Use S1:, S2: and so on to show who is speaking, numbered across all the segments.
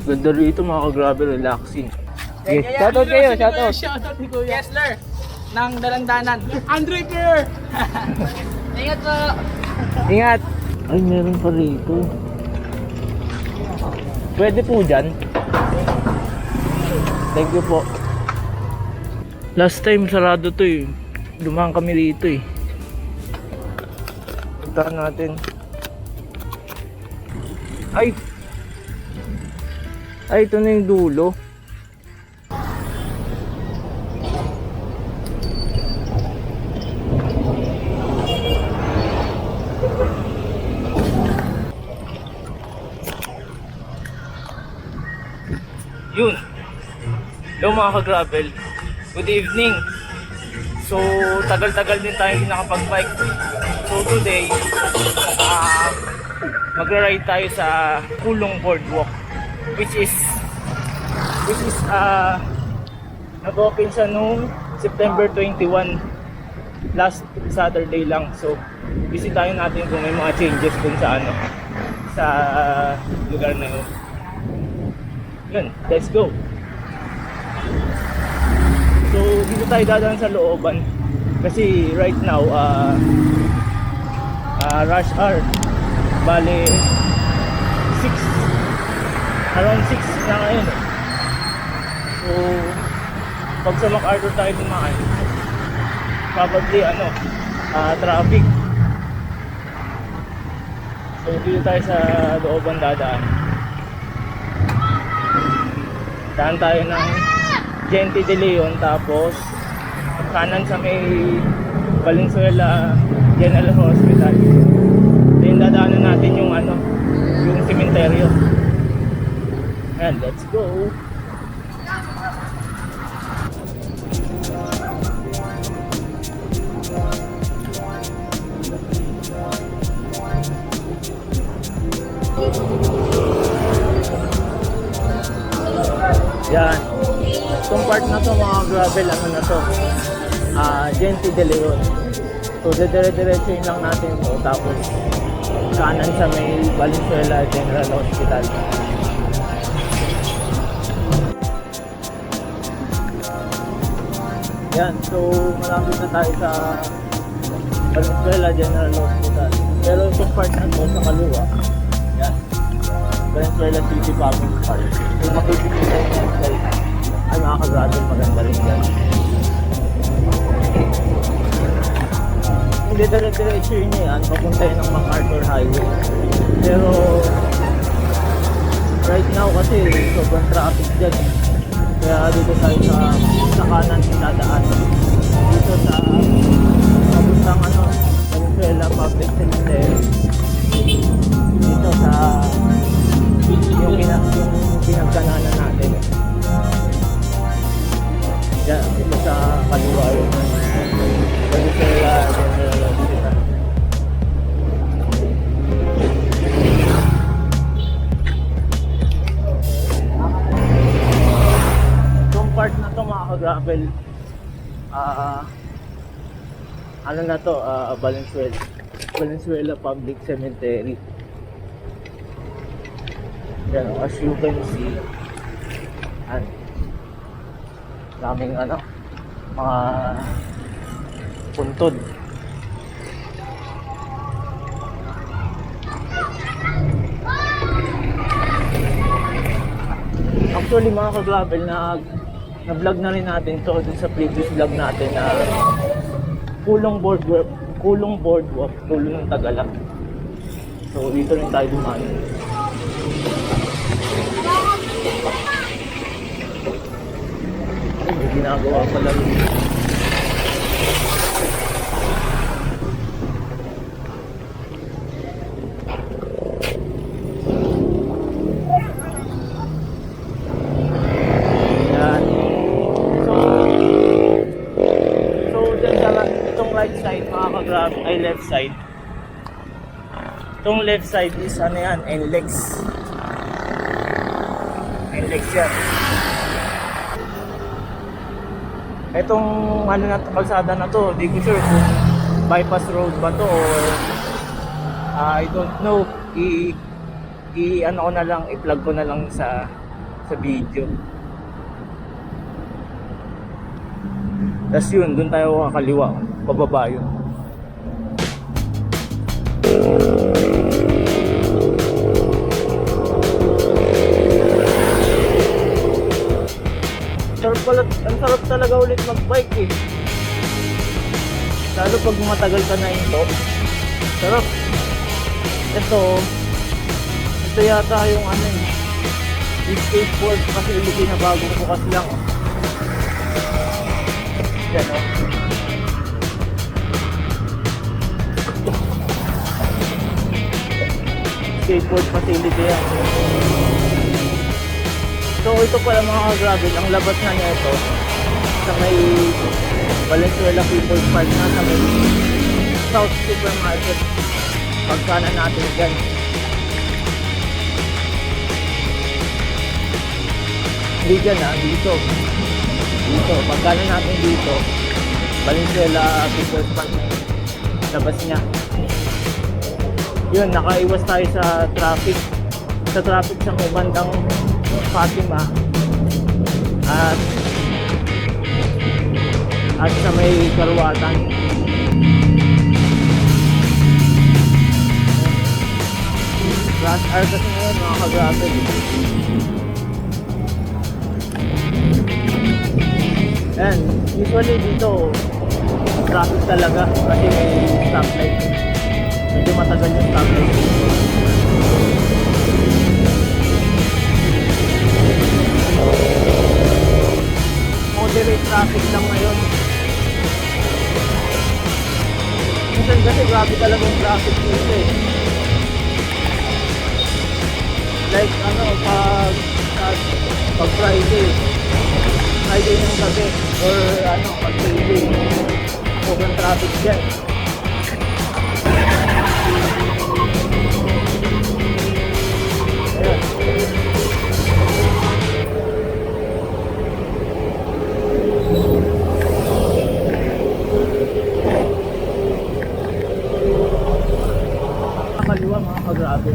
S1: Ganda rito mga ka-grabe, relaxing.
S2: Okay,
S1: Shoutout kayo, shoutout.
S2: Shoutout ni Kuya Kessler ng Dalandanan. Andre Pierre! Ingat po!
S1: Ingat! Ay, meron pa rito. Pwede po dyan. Thank you po. Last time sarado to eh. Dumaan kami rito eh. Puntahan natin. Ay! Ay, ito na yung dulo. Yun. Hello mga ka-gravel. Good evening. So, tagal-tagal din tayo nakapag-bike. So today, magra-ride tayo sa Kulong Boardwalk. Which is nag-open siya noong September 21. Last Saturday lang. So, bisitahin natin kung may mga changes dun sa sa lugar na yun. Yun, let's go. So dito tayo dadaan sa looban kasi right now rush hour, bale 6, around 6 na ngayon eh. So pag sa MacArthur tayo dumaan, probably traffic. So dito tayo sa looban dadaan. Daan tayo ng Gente de Leon, tapos kanan sa may Valenzuela General Hospital. Then dadaanan natin yung yung sementeryo. And let's go. Yan. Itong part na to mga gravel, Gente de Leon. So dire-diretsuin lang natin to, tapos kanan sa may Valenzuela General Hospital. Yan, so malapit na tayo sa Valenzuela General Hospital. Pero itong part na to sa kaliwa, yan, Valenzuela City Public Park. So makikita nyo yung ay mga ka-gravel, maganda rin yan. Hindi dire-diretso yun yan, papunta yun ng MacArthur Highway. Pero right now kasi sobrang traffic dyan eh. Kaya dito tayo sa kanan dadaan. Dito sa papuntang Valenzuela Public Cemetery. Dito sa yung pinagkananan natin. Yan, ito sa kaliwa yun. Valenzuela General Hospital. Itong part na to mga ka-gravel, Valenzuela Public Cemetery. Yan, as you can see, daming mga puntod. Actually mga ka-gravel, na-vlog na rin natin to dun sa previous vlog natin na Kulong Boardwalk, Tulo ng Tagala. So dito rin tayo dumaan. May ginagawa pala rin. Yan. So dyan sa itong right side mga ka-grab, ay left side. Itong left side is NLEX. NLEX yan. Etong kalsada na to, di ko sure kung bypass road ba to or I don't know. Ko na lang, i-plug ko na lang sa sa video. Tapos yun, dun tayo kakaliwa, pababa yun. Ang sarap talaga ulit mag-bike eh. Lalo pag matagal ka na ito. Sarap. Ito yata yung ano eh. Yung skateboard kasi ilagay na bagong bukas lang. Yan o. Skateboard facility yan. So ito pala mga ka-gravel, ang labas na niya ito sa may Valenzuela People's Park na sa may South Supermarket. Pagkanan natin dyan. Hindi dyan dito. Dito, pagkanan natin dito. Valenzuela People's Park. Labas niya. Yun, nakaiwas tayo sa traffic. Sa traffic sa may bandang Fatima at sa may Karuwatan. Rush hour kasi ngayon mga ka-gravel. And usually dito traffic talaga kasi may stoplight. Medyo matagal yung stoplight. Moderate traffic lang ngayon. Minsan kasi grabe talagang traffic dito eh. Like pag Friday ng gabi or pag Friday, sobrang traffic dyan. Kaliwa mga ka-gravel.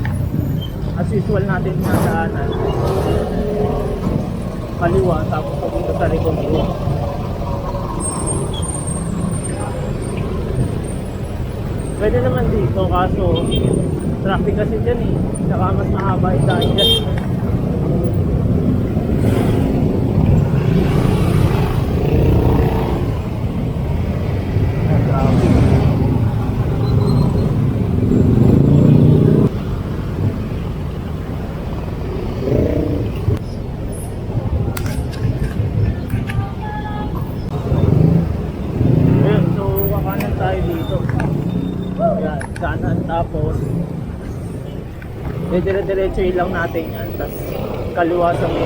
S1: As usual natin sinadaanan. Kaliwa tapos papunta sa Recondo. Pwede naman dito kaso traffic kasi dyan eh. Saka mas mahaba yung daan dyan. Kanan tapos dire-diretso lang natin yan tapos kaliwa sa may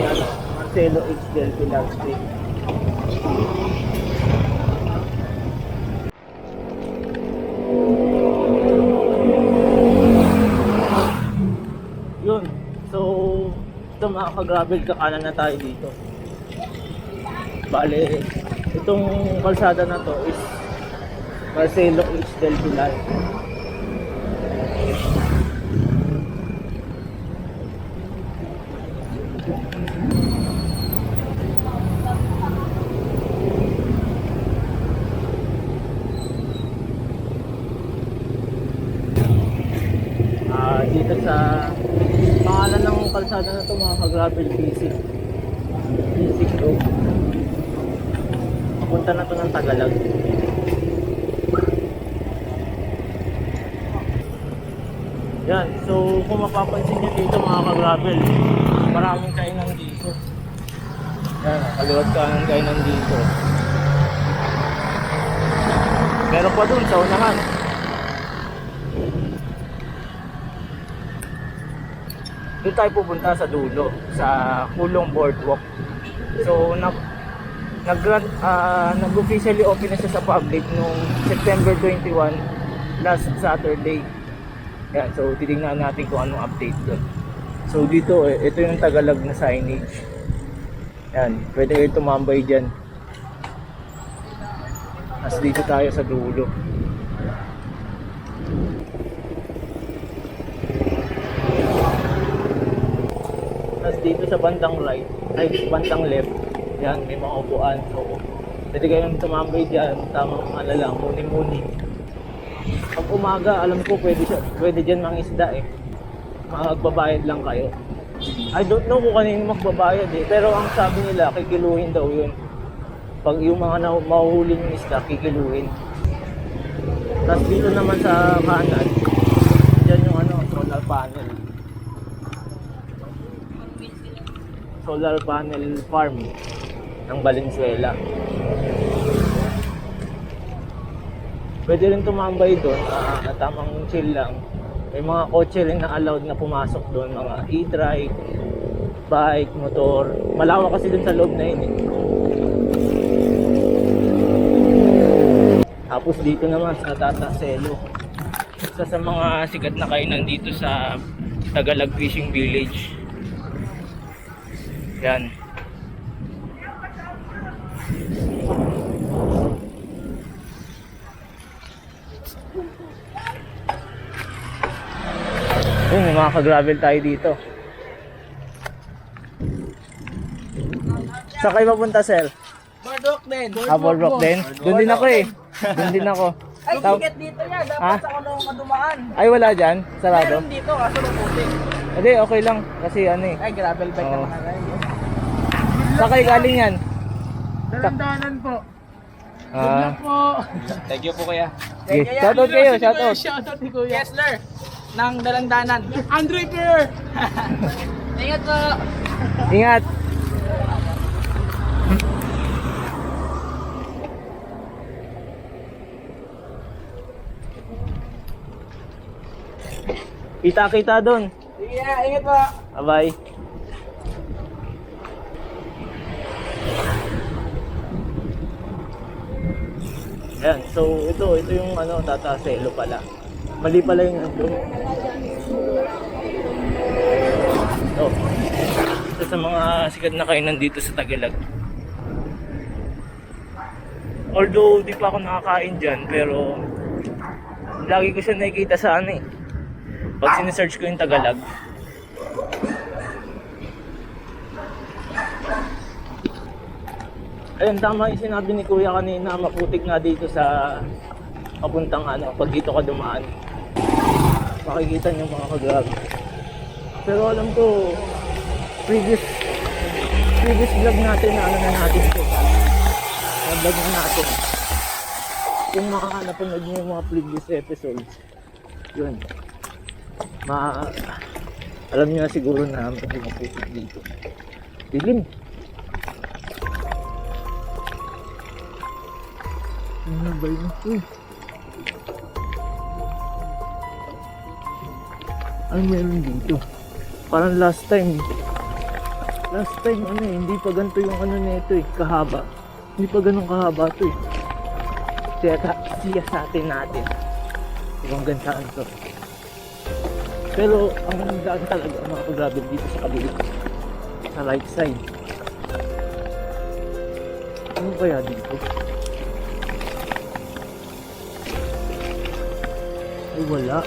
S1: Marcelo H. Del Pilar Street. Yun, so ito mga ka-gravel, kakanan na tayo dito. Bale, itong kalsada na to is Marcelo H. Del Pilar. Dito sa pangalan ng kalsada na ito mga ka-gravel, Bisig Road. Papunta na ito ng Tagalog. Yan, so kung mapapansin nyo dito mga ka-gravel, maraming kainan dito. Yan, kaliwat kanan kainan dito. Meron pa dun sa unahan. Doon tayo pupunta sa dulo, sa Kulong Boardwalk. So nag-officially open na siya sa public noong September 21, last Saturday. Yan, so titingnan natin kung anong update doon. So dito, ito yung Tagalog na signage. Yan, pwede kayo tumambay dyan. As dito tayo sa dulo. dito sa bandang right, ay bandang left, yan, may mga upuan. So, pwede kayong tumambay dyan, tamang ano lang, muni-muni. Pag umaga, alam ko pwede dyan mangisda eh. Magbabayad lang kayo. I don't know kung kanino magbabayad eh, pero ang sabi nila, kikiluhin daw yun. Pag yung mga mahuhuli ng isda, kikiluhin. Tapos dito naman sa kanan, dyan yung solar panel. Solar panel farm ng Valenzuela. Pwede rin tumambay doon, tamang chill lang. May mga kotse rin na allowed na pumasok doon, mga e-trike, bike, motor. Malawak kasi doon sa loob na yun eh. Tapos dito naman sa Tataselo, isa sa mga sikat na kainan dito sa Tagalog Fishing Village. Yan. Ayun, may mga ka-gravel tayo dito. Saan kayo mapunta, sir?
S2: Boardwalk din.
S1: Boardwalk din? Doon din ako eh. Doon din ako.
S2: Ay, ticket dito niya. Dapat sa kulong kadumaan.
S1: Ay, wala dyan? Sarado?
S2: Meron dito, kaso maputik.
S1: Hindi, okay lang. Kasi ano eh.
S2: Ay, gravel bike naman na rin.
S1: Saan kayo galing yan?
S2: Dalandanan po.
S1: Ah,
S2: Po.
S3: Thank you po kuya.
S1: yes. Shoutout kayo, shoutout.
S2: Shoutout ni Kuya. Kessler. Ng Dalandanan. Andre Pier. Ingat po.
S1: Ingat. Kita-kita doon.
S2: Sige, ingat po.
S1: Bye-bye. Ayan, so ito yung Tataselo pala. Mali pala yung andun. Ito. Isa sa mga sikat na kainan dito sa Tagalog. Although di pa ako nakakain dyan, pero lagi ko siya nakikita sa pag sinesearch ko yung Tagalog. Ayun, tama yung sinabi ni Kuya kanina, maputik nga dito sa papuntang pag dito ka dumaan. Makikita niyo mga ka-grab. Pero alam ko, previous vlog natin na natin ito. Vlog na natin. Kung makakapanood niyo yung mga previous episodes, yun. Alam niyo na siguro na may maputik dito. Dilim. Ano ba yun? Ay, meron dito. Parang last time hindi pa ganito yung nito kahaba. Hindi pa ganun kahaba to siyasatin natin yung gansaan to. Pero ang gaan talaga mga ka-gravel dito sa kabila, sa right side. Ano kaya dito? Ay, wala.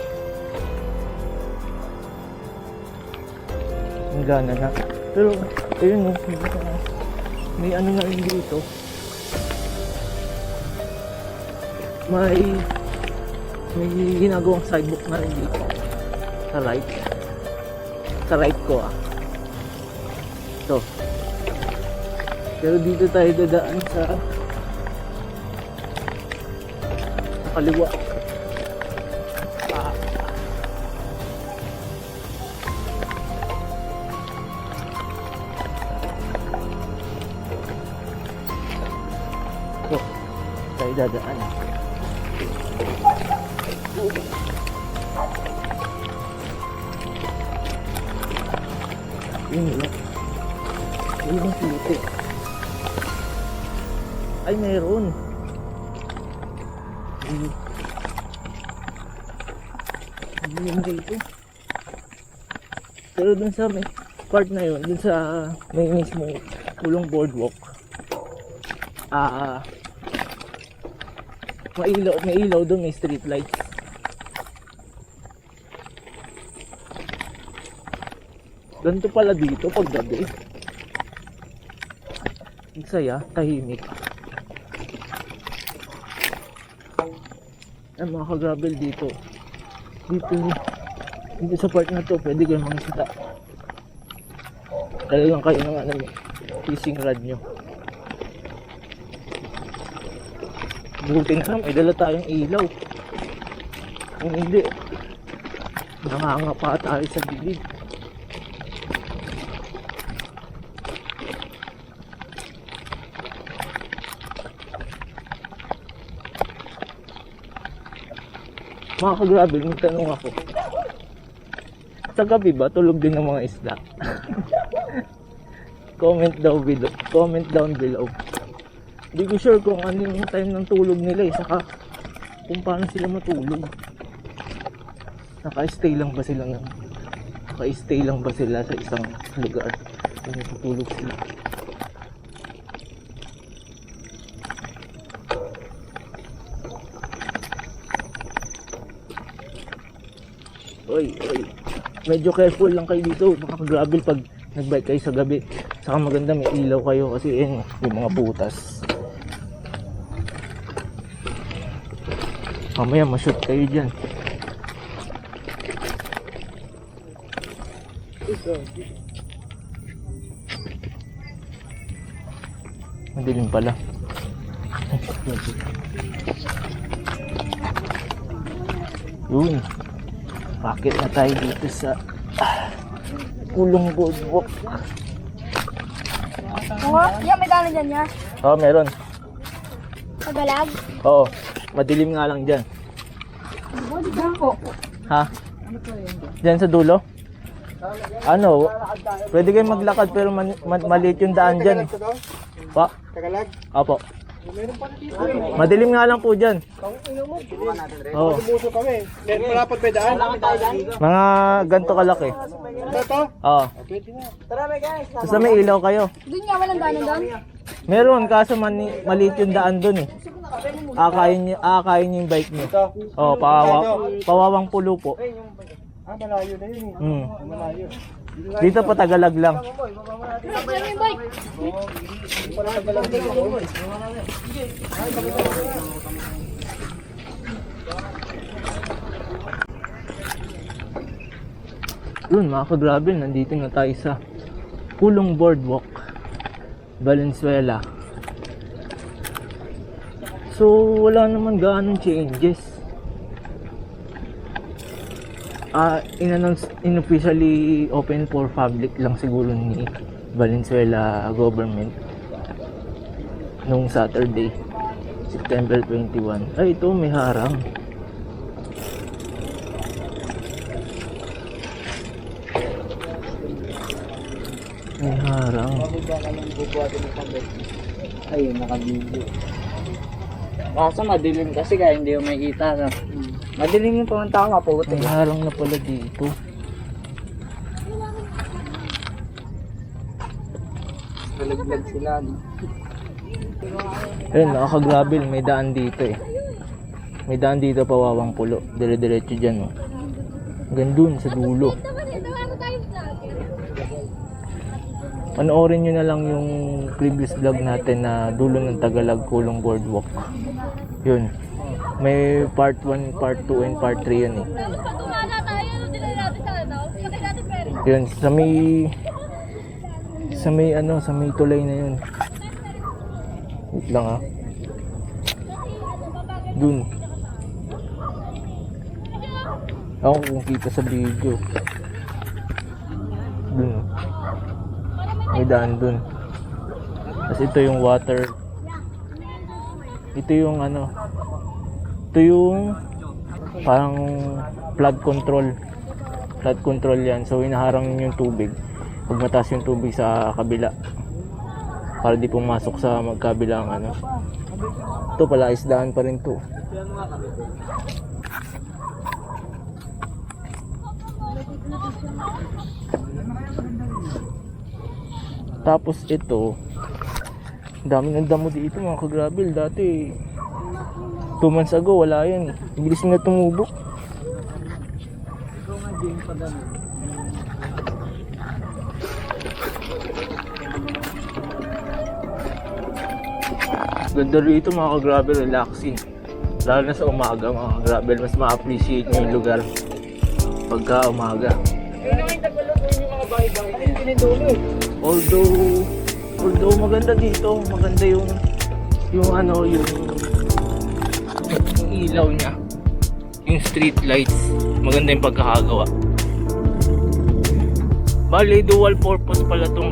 S1: Ang gana na. Pero, ayun mo, may na rin dito. May ginagawang sidewalk na rin dito. Sa right. Sa right ko Ito. Pero dito tayo dadaan sa kaliwa. Tayo dadaan. Yun lang. Yun lang puti. Ay, mayroon. Yun dito. Pero dun sa may part na yun, dun sa may mismo ulong boardwalk, may ilaw doon, may street lights. Ganito pala dito pag gabi. Ang saya, tahimik. Ay mga ka-gravel dito. Dito sa part na to, pwede kayo mangisda. Dala lang kayo ng ano, fishing rod nyo. Buti na lang, may dala tayong ilaw. Kung hindi, nanganga pa tayo sa gilid. Mga ka-gravel, may tanong ako. Sa gabi ba, tulog din ng mga isda? Comment down below. Hindi ko sure kung ano yung time ng tulog nila eh, saka kung paano sila matulog. Naka-stay lang ba sila sa isang lugar kung natutulog sila. Oy. Medyo careful lang kayo dito, mga ka-gravel, pag nagbike kayo sa gabi. Saka maganda may ilaw kayo kasi yun, yung mga butas. Mamaya ma-shoot kayo dyan. Madilim pala. Yun. Bakit na tayo dito sa Kulong Boardwalk.
S3: Yan, may daan dyan niya.
S1: Oo, meron.
S3: Tagalag.
S1: Oo, madilim nga lang dyan.
S3: Diyan po.
S1: Ha? Dyan sa dulo? Ano? Pwede kayong maglakad pero maliit yung daan dyan. Pa?
S2: Tagalag.
S1: Opo. Madilim nga lang po dyan. Oo.
S2: Puso kami. Meron pala pag may daan.
S1: Mga ganito kalaki.
S2: Ito?
S1: Oo.
S2: Tara guys.
S1: Basta may ilaw kayo.
S3: Doon nga, walang daanan doon.
S1: Meron, kaso maliit yung daan dun eh. Aakayin niyo yung bike niyo. Oo, pawawang pulo po.
S2: Malayo na yun eh. Malayo.
S1: Dito pa Tagalag lang.
S3: Yan yung bike.
S1: Yun mga ka-gravel, nandito na tayo sa Kulong Boardwalk, Valenzuela. So wala naman gaanong changes. Inofficially open for public lang siguro ni Valenzuela government nung Saturday, September 21. Ay, ito may harang. May harang.
S2: Ayun, nakabidyo. Kaso madilim kasi kaya hindi yung makikita. No? Madilim yung pumunta ako, maputi.
S1: May harang na pala dito.
S2: Nalaglag sila. No?
S1: Ayun, nakaka-gravel, may daan dito eh. May daan dito pawawang pulo. Dire-diretso dyan oh. Hanggang dun sa dulo. Panoorin nyo na lang yung previous vlog natin na dulo ng Tagalag Kulong Boardwalk. Yun. May part 1, part 2, and part 3 yun eh. Yun, sa may tulay na yun. Wait lang ah. Dun. Ako kung kita sa video. Dun. May daan dun. Tapos ito yung water. Ito yung ano. Ito yung parang flood control. Flood control yan. So inaharang yung tubig. Pag mataas yung tubig sa kabila. Para di pumasok sa magkabilang ano. Ito pala isdaan pa rin to. Tapos ito, dami ng damo dito mga ka-gravel. Dati 2 months ago wala yan eh. Bilis na tumubo. Ganda rito mga ka-gravel, relaxing. Lalo na sa umaga mga ka-gravel, mas ma-appreciate nyo yung lugar pagka umaga.
S2: Ayun naman yung tagalog yung mga bahay-bahay. Ayun, pinidulo eh.
S1: Although maganda dito, maganda yung ilaw niya, yung street lights, maganda yung pagkakagawa. Bali, dual purpose pala tong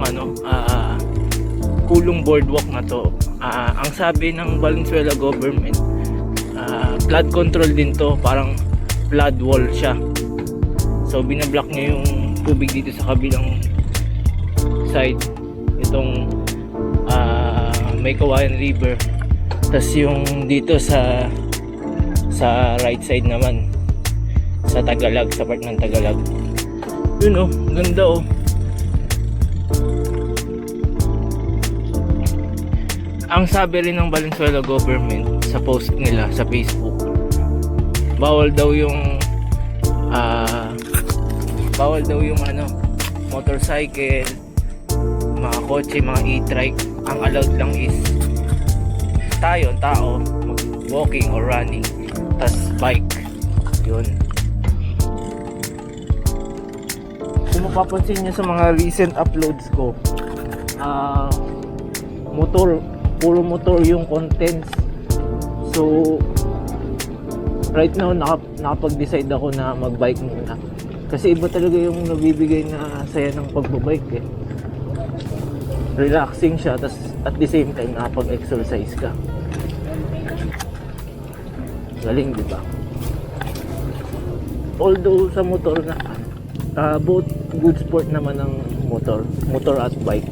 S1: kulong boardwalk na to. Ang sabi ng Valenzuela government, flood control din to, parang flood wall siya. So binablock niya yung tubig dito sa kabilang side, itong may Kawayan River. Tas yung dito sa right side naman, sa Tagalag, sa part ng Tagalag. Yun oh, ganda oh. Ang sabi rin ng Valenzuela government sa post nila sa Facebook, bawal daw yung motorcycle, mga kotse, mga e-trike. Ang allowed lang is tao walking or running, tas bike. Yun. Kung mapapansin nyo sa mga recent uploads ko, puro motor yung contents. So right now nakapag-decide ako na mag-bike muna, kasi iba talaga yung nabibigay na saya ng pagbabike eh. Relaxing siya, tas at the same time nakapag-exercise ka. Galing, di ba? Although sa motor na both good sport naman ng motor at bike.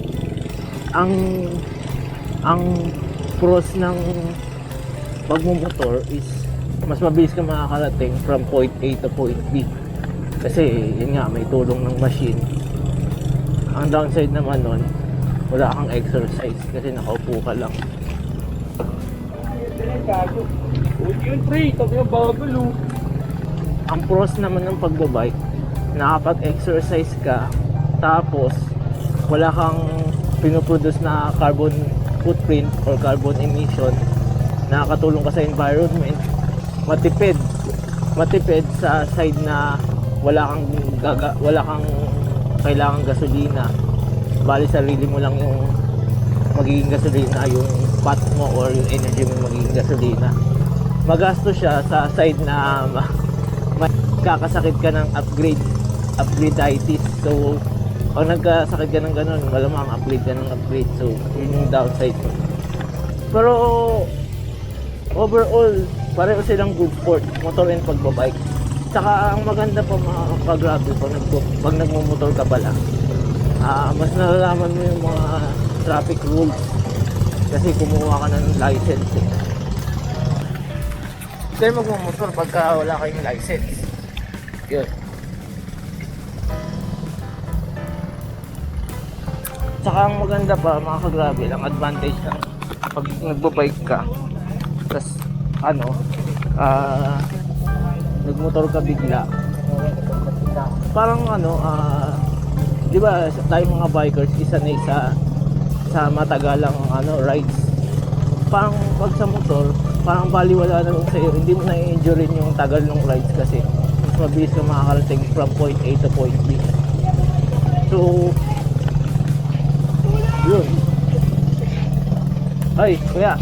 S1: Ang pros ng pagmumotor is mas mabilis ka makakarating from point A to point B, kasi yun nga, may tulong ng machine. Ang downside naman nun, wala kang exercise kasi nakaupo ka lang.
S2: Yun pre, tabi yung bagal oh.
S1: Ang pros naman ng pagbabike, nakapag-exercise ka, tapos wala kang pinoproduce na carbon footprint or carbon emission, nakakatulong ka sa environment, matipid sa side na wala kang kailangang gasolina. Bali sarili mo lang yung magiging gasolina, yung pot mo or yung energy mo magiging gasolina. Magastos siya sa side na kakasakit ka ng upgradeitis. So pag nagkasakit ka ng ganun, malamang upgrade ka ng upgrade. So yun yung downside. Pero overall, pareho silang good sport, motor and pagbabike. Saka ang maganda pa mga ka-gravel, pag nagmumotor ka pala, mas nalalaman mo yung mga traffic rules kasi kumuha ka ng license eh. Kaya magmumotor pagka wala kayong license. Yun. Saka ang maganda pa mga ka-gravel, ang advantage ng pag nagbabike ka, tas nagmotor ka bigla, parang di ba tayong mga bikers isanay sa matagalang rides. Parang pag sa motor, parang baliwala na lang sa'yo, hindi mo na-enjoy rin yung tagal ng rides kasi mas mabilis ka makakarating from point A to point B. So yun. Ay kuya,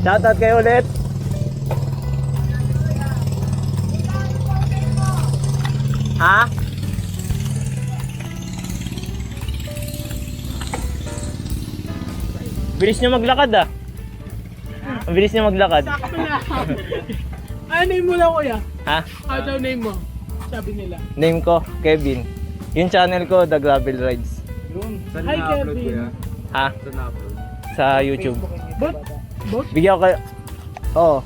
S1: shoutout kayo ulit. Ha? Bilis niya maglakad ah. Ang bilis niya maglakad.
S4: Ano name mo lang kuya?
S1: Ha?
S4: Ano daw name mo? Sabi nila.
S1: Name ko, Kevin. Yung channel ko, The Gravel Rides.
S4: Hi Kevin.
S1: Ha? Sa YouTube.
S4: Bot?
S1: Bigyan ko kayo. Oo.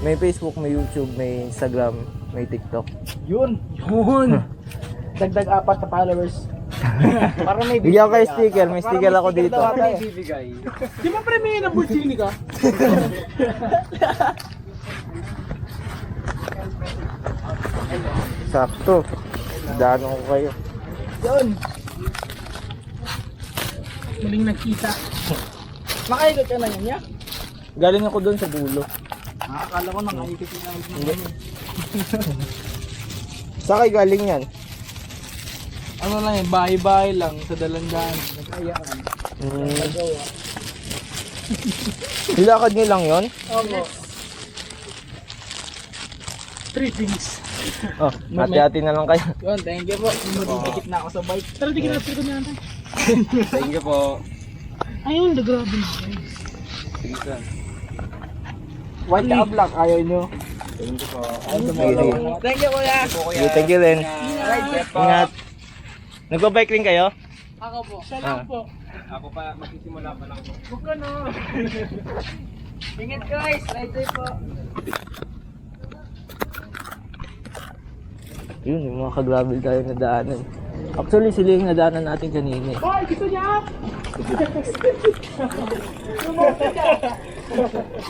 S1: May Facebook, may YouTube, may Instagram, may TikTok.
S2: Yun. Dagdag 4 na followers. Para may
S1: Bigyan ko kayo sticker. May sticker ako dito.
S2: bibigay.
S4: Di ba premium ng Burchini ka?
S1: Sakto. Dano ko kayo.
S2: Yun.
S4: Muling nagkita. Nakaikot ka na yan, ya?
S1: Galing ako doon sa dulo.
S2: Akala ko nakaikot na lang.
S1: Hindi. Saan kayo galing yan?
S4: Ano lang yan, bahay-bahay lang sa dalandahan. Nagkayaan.
S1: Nilakad niyo lang yon?
S4: Opo. 3 things.
S1: Oh, hati-hati na lang kayo.
S2: Yun, thank you po. Madidikit na ako sa bike.
S4: Pero di ka na ko natin.
S2: Thank you po.
S4: Ayun, the grabe na.
S2: White ka black, ayaw nyo. Thank you po. Thank you kuya.
S1: Sige, thank you din. Ingat. Nagba-bike rin kayo?
S4: Ako po. Siya lang po.
S2: Ako pa, magsisimula pa lang po.
S4: Huwag ka na.
S2: Ingat guys, ride safe po.
S1: Yun, yung mga ka-gravel tayo na daanan. Actually, sila yung nadaanan natin kanina.
S4: Boy, gusto niya?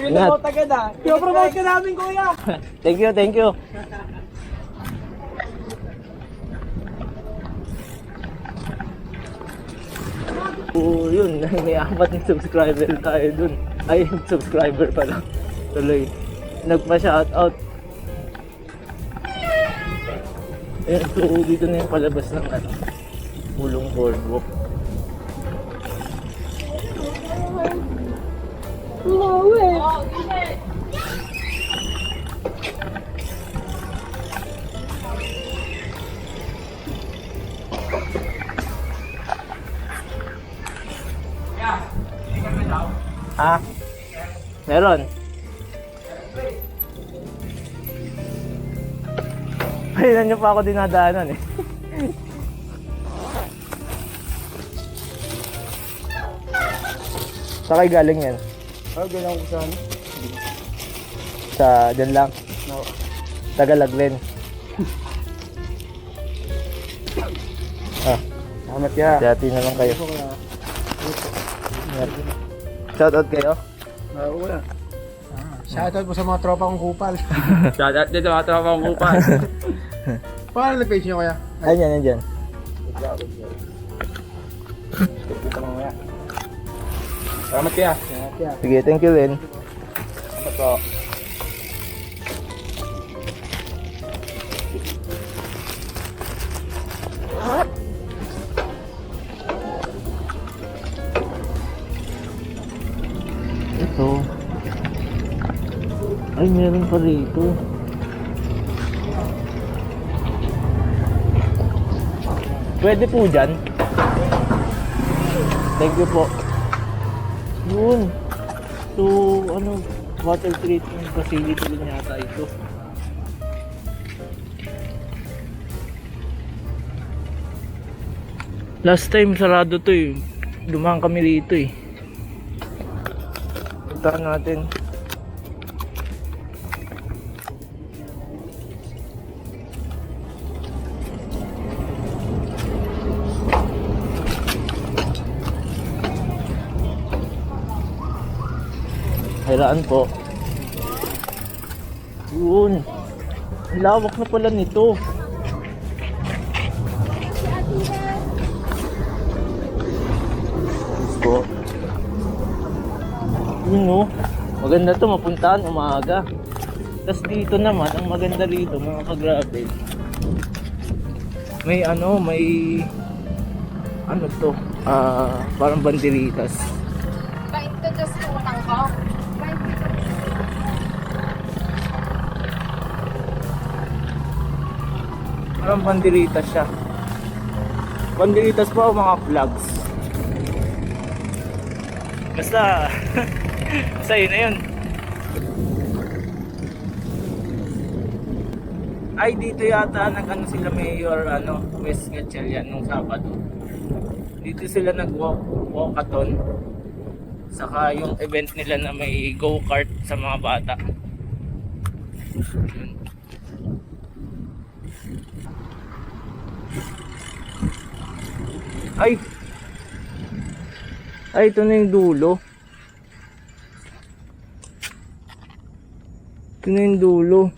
S1: Ingat.
S2: agad ah.
S4: Pinopromote ka namin, kuya.
S1: Thank you, thank you. Oo, yun. May 4 na subscriber tayo dun. Ay, subscriber pala. Tuloy. Nagpa-shoutout. Ayan, so dito na yung palabas ng ano, Ulong Boardwalk.
S3: No way.
S1: Ha? Meron. Kailan nyo pa ako dinadaanan eh. Saan kayo galing yan?
S2: Galing ako sa ano?
S1: Sa dyan lang?
S2: No.
S1: Tagalaglen. Ah,
S2: Salamat ya.
S1: dati na lang kayo. Shoutout kayo?
S2: Oo kuya.
S4: Shoutout po sa mga tropa kong kupal.
S2: Shoutout dito mga tropa kong kupal.
S4: Paano na page niyo, kuya?
S1: Ayan, ayan.
S2: Salamat kuya.
S1: Sige, thank you din.
S2: Salamat po.
S1: Ito. Ay, meron pa rito. Pwede po dyan. Thank you po. Yun. So, ano, water treatment facility din yata ito. Last time sarado to eh. Dumaan kami rito eh. Puntahan natin. Hayaan po. Yun. Ang lawak na pala nito. Po. Yun o. Maganda to, mapuntahan umaga. Tapos dito naman, ang maganda rito mga ka-gravel. May ano, may ano to, parang banderitas.
S3: Painto just utang ko.
S1: Parang banderitas siya. Banderitas pa o mga flags. Basta, sa'yo na yun. Ay, dito yata nag-ano sila Mayor West Gatchalian nung Sabado. Dito sila nag-walkathon. Saka yung event nila na may go-kart sa mga bata. Yun. Ay, ito na yung dulo. Ito na yung dulo.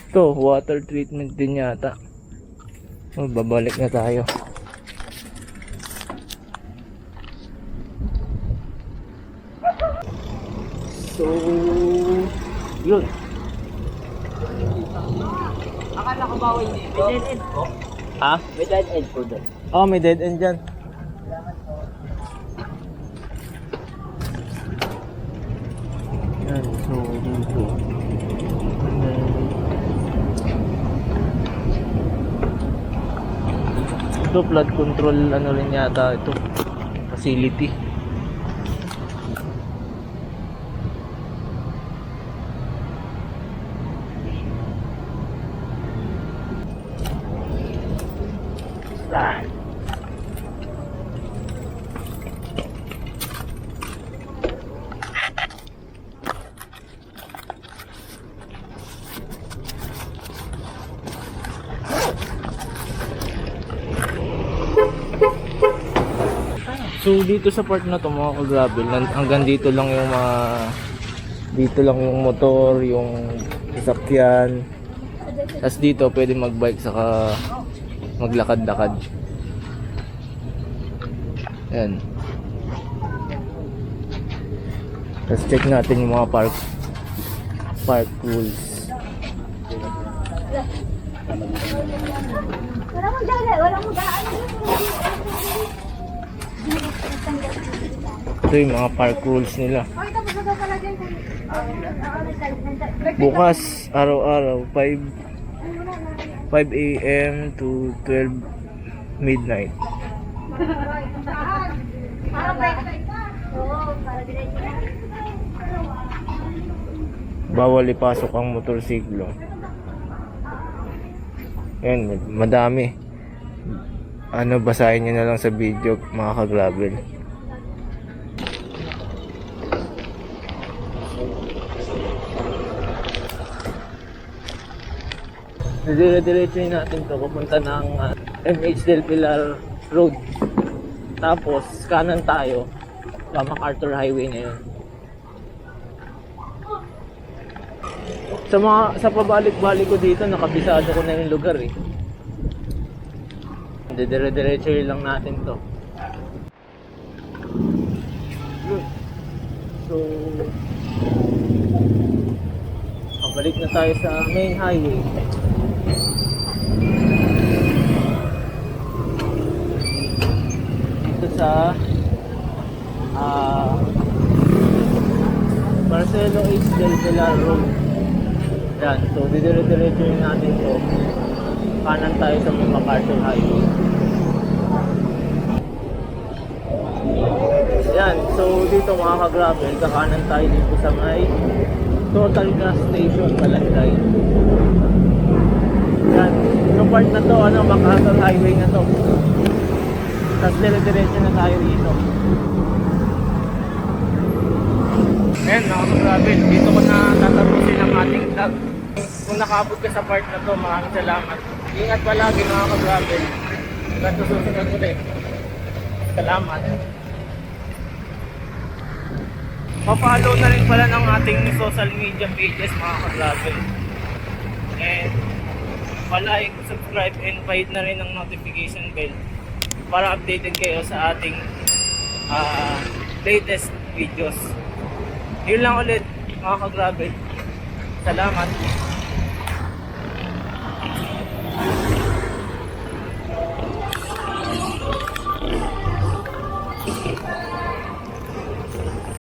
S1: Ito, water treatment din yata. Oh, babalik na tayo. So, yun.
S2: Akala ko bawal dito. May dead end po.
S1: Ha?
S2: May dead end po doon.
S1: Oh, may dead end dyan. Yan, so dito. Ito flood control ano rin yata ito. Facility. Ah. So dito sa part na to mga ka-gravel, hanggang dito lang yung mga dito lang yung motor, yung sasakyan. Tapos dito pwede mag-bike saka maglakad-lakad. Ayan. Tapos check natin yung mga park rules. Ito yung mga park rules nila. Bukas, araw-araw, 5 a.m. to 12 midnight. Bawal ipasok ang motorsiklo. Yan, madami. Ano, basahin nyo na lang sa video mga ka-gravel. Dire-diretso natin to papunta ng MH Del Pilar Road. Tapos kanan tayo sa MacArthur Highway na yun. Sa pabalik-balik ko dito, nakabisado ko na yung lugar eh. Dire-diretso lang natin to. So, pabalik na tayo sa main highway. Dito sa Marcelo H. Del Pilar Road. Yan, so dire-diretso natin to. Kanan tayo sa MacArthur Highway. Yan, so dito mga ka-gravel, kakanan tayo dito sa may Total Gas Station Palangay. Yan, yung part na to, MacArthur Highway na to. Tapos dire-diretso na tayo dito. Ayan mga ka-gravel, dito ko na tatapusin ang ating vlog. Kung nakaabot ka sa part na to, maraming salamat. Ingat palagi mga ka-gravel. Hanggang sa susunod ulit. Salamat. Pa-follow na rin pala ng ating social media pages mga ka-gravel. And pa-like, subscribe, and pahit na rin ang notification bell para updated kayo sa ating latest videos. Yun lang ulit mga ka-gravel. Salamat.